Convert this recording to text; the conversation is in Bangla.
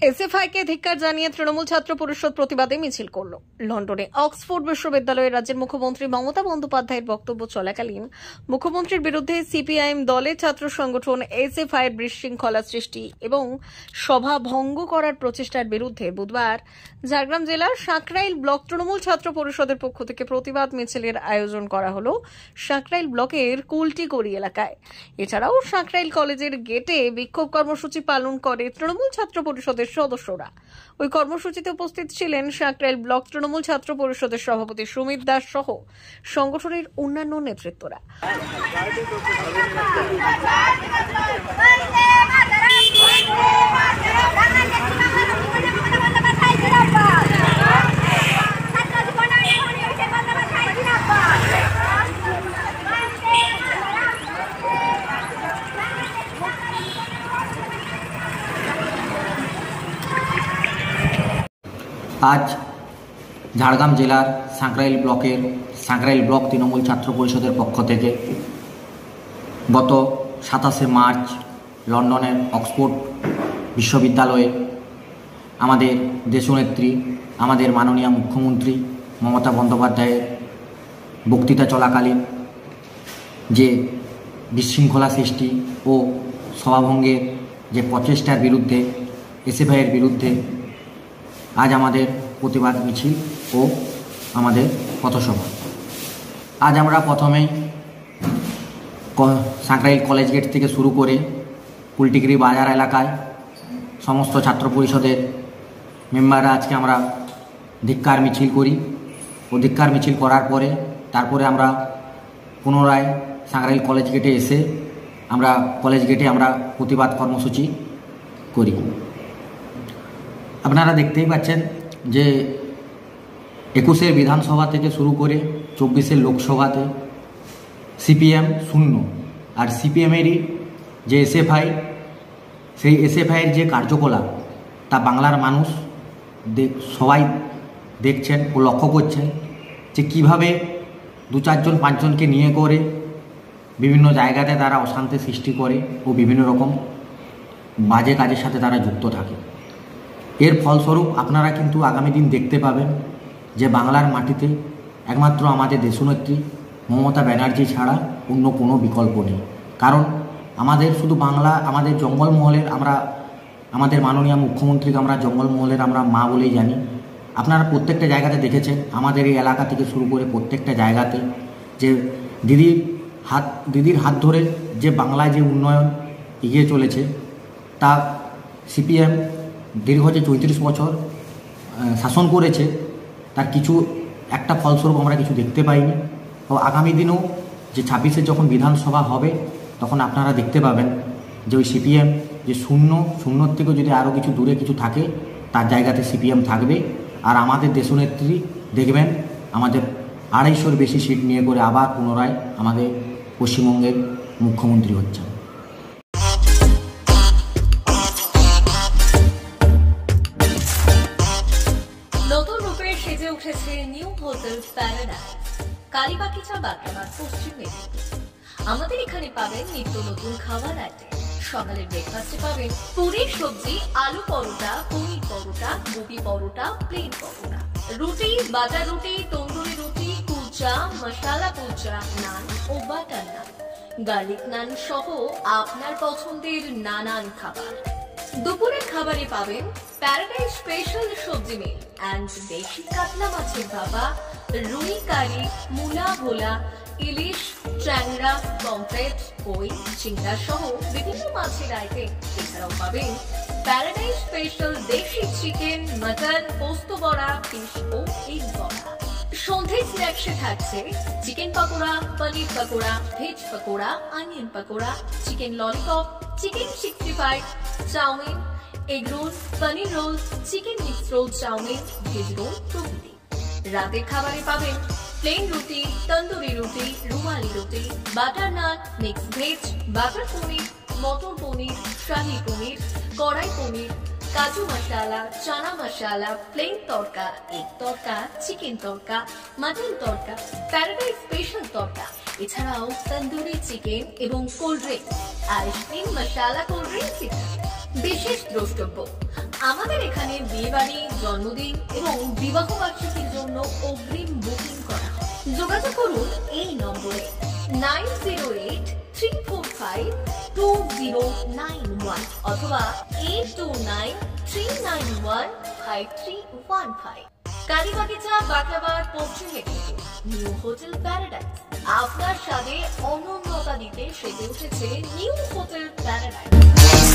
এসএফআইকে ধিক্কার জানিয়ে তৃণমূল ছাত্র পরিষদ প্রতিবাদে মিছিল করল। লন্ডনে অক্সফোর্ড বিশ্ববিদ্যালয়ে রাজ্যের মুখ্যমন্ত্রী মমতা বন্দ্যোপাধ্যায়ের বক্তব্য চলাকালীন মুখ্যমন্ত্রীর বিরুদ্ধে সিপিআইএম দলের ছাত্র সংগঠন এসএফআইয়ের বিশৃঙ্খলা সৃষ্টি এবং সভা ভঙ্গ করার প্রচেষ্টার বিরুদ্ধে বুধবার ঝাড়গ্রাম জেলার সাঁকরাইল ব্লক তৃণমূল ছাত্র পরিষদের পক্ষ থেকে প্রতিবাদ মিছিলের আয়োজন করা হল সাঁকরাইল ব্লকের কুলটিগড়ি এলাকায়। এছাড়াও সাঁকরাইল কলেজের গেটে বিক্ষোভ কর্মসূচি পালন করে তৃণমূল ছাত্র পরিষদের সদস্যরা। ওই কর্মসূচিতে উপস্থিত ছিলেন সাঁকরাইল ব্লক তৃণমূল ছাত্র পরিষদের সভাপতি সুমিত দাস সহ সংগঠনের অন্যান্য নেতৃত্বরা। আজ ঝাড়গ্রাম জেলার সাঁকরাইল ব্লকের সাঁকরাইল ব্লক তৃণমূল ছাত্র পরিষদের পক্ষ থেকে গত 27শে মার্চ লন্ডনের অক্সফোর্ড বিশ্ববিদ্যালয়ে আমাদের দেশনেত্রী আমাদের মাননীয় মুখ্যমন্ত্রী মমতা বন্দ্যোপাধ্যায়ের বক্তৃতা চলাকালীন যে বিশৃঙ্খলা সৃষ্টি ও সভাভঙ্গের যে প্রচেষ্টার বিরুদ্ধে এসএফআইয়ের বিরুদ্ধে আজ আমাদের প্রতিবাদ মিছিল ও আমাদের পথসভা। আজ আমরা প্রথমেই সাঁকরাইল কলেজ গেট থেকে শুরু করে কুলটিগড়ি বাজার এলাকায় সমস্ত ছাত্র পরিষদের মেম্বাররা আজকে আমরা ধিক্কার মিছিল করি ও ধিক্কার মিছিল করার পরে তারপরে আমরা পুনরায় সাঁকরাইল কলেজ গেটে এসে আমরা কলেজ গেটে আমরা প্রতিবাদ কর্মসূচি করি। আপনারা দেখতেই পাচ্ছেন যে 21 বিধানসভা থেকে শুরু করে 24 লোকসভাতে সিপিএম শূন্য, আর সিপিএমেরই যে এসএফআই সেই এসএফআইয়ের যে কার্যকলাপ তা বাংলার মানুষ সবাই দেখছেন ও লক্ষ্য করছেন যে কীভাবে 2-4 জন 5 জনকে নিয়ে করে বিভিন্ন জায়গাতে তারা অশান্তি সৃষ্টি করে ও বিভিন্ন রকম বাজে কাজের সাথে তারা যুক্ত থাকে। এর ফলস্বরূপ আপনারা কিন্তু আগামী দিন দেখতে পাবেন যে বাংলার মাটিতে একমাত্র আমাদের দেশনেত্রী মমতা ব্যানার্জি ছাড়া অন্য কোনো বিকল্প নেই। কারণ আমাদের শুধু বাংলা, আমাদের জঙ্গলমহলের আমরা আমাদের মাননীয় মুখ্যমন্ত্রীকে আমরা জঙ্গলমহলের আমরা মা বলেই জানি। আপনারা প্রত্যেকটা জায়গাতে দেখেছেন আমাদের এই এলাকা থেকে শুরু করে প্রত্যেকটা জায়গাতে যে দিদির হাত ধরে যে বাংলায় যে উন্নয়ন এগিয়ে চলেছে তা সিপিএম দীর্ঘ যে 34 বছর শাসন করেছে তার কিছু একটা ফলস্বরূপ আমরা কিছু দেখতে পাইনি। তো আগামী দিনেও যে 26-এ যখন বিধানসভা হবে তখন আপনারা দেখতে পাবেন যে ওই সিপিএম যে শূন্যর থেকে যদি আরও কিছু দূরে কিছু থাকে তার জায়গাতে সিপিএম থাকবে। আর আমাদের দেশনেত্রী দেখবেন আমাদের 250-এর বেশি সিট নিয়ে করে আবার পুনরায় আমাদের পশ্চিমবঙ্গের মুখ্যমন্ত্রী হচ্ছেন। নতুন রূপে সেজে উঠেছে নিউ হোটেল প্যারাডাইস, কালীবাগিচা বাগড়ামার পশ্চিম মেদিনীপুর। আমাদের এখানে পাবেন নিত্য নতুন খাবার আইটেম। সকালের ব্রেকফাস্টে পাবেন পুরি সবজি, আলু পরোটা, পনির পরোটা, গোবি পরোটা, প্লেন পরোটা, রুটি, বাটার রুটি, তন্দুরি রুটি, কুলচা, মশালা কুলচা, নান ও বাটার নান, গার্লিক নান সহ আপনার পছন্দের নানান খাবার। দুপুরের খাবারে পাবেন প্যারাডাইস স্পেশাল সবজি মিল অ্যান্ড দেশি কাতলা মাছের ভাপা, রুই কারি, মূলা ভোলা, ইলিশ, ট্যাংরা, পমফ্রেট, কই, চিংড়া সহ বিভিন্ন মাছের আইটেম। এছাড়াও পাবেন প্যারাডাইস স্পেশাল দেশি চিকেন, মাটন, পোস্ত বড়া, ফিশ ও এগ বড়া। সন্ধ্যে স্ন্যাক্সে থাকছে chicken pakora, paneer pakora, veg pakora, onion pakora, chicken lollipop, chicken 65, chow mein, egg roll, paneer roll, chicken mix roll, chow mein, veg roll প্রভৃতি। রাতের খাবারে পাবেন প্লেন রুটি, তন্দুরি রুটি, রুমালি রুটি, বাটার নান, মিক্স ভেজ, বাটার পনির, মটর পনির, শাহী পনির, কড়াই পনির, কাজু মশলা, চানা মশলা, প্লেন তড়কা, এগ তড়কা, চিকেন তড়কা, মাটন তড়কা, প্যারাডাইস স্পেশাল তড়কা, এছাড়াও তন্দুরি চিকেন এবং কোল্ড ড্রিঙ্কস, আইসক্রিম, মশলা কোল্ড ড্রিঙ্কস ইত্যাদি। বিশেষ দ্রষ্টব্য, আমাদের এখানে বিয়েবাড়ি, জন্মদিন এবং বিবাহ বার্ষিকীর জন্য অগ্রিম বুকিং করা হয়। যোগাযোগ করুন এই নম্বরে 9083452091 অথবা 8293915315। কালীবাগিচা, বাকলাবাদ, পশ্চিম মেদিনীপুর, নিউ হোটেল প্যারাডাইস। আপনার স্বাদে অনন্যতা দিতে সেজে উঠেছে নিউ হোটেল প্যারাডাইস।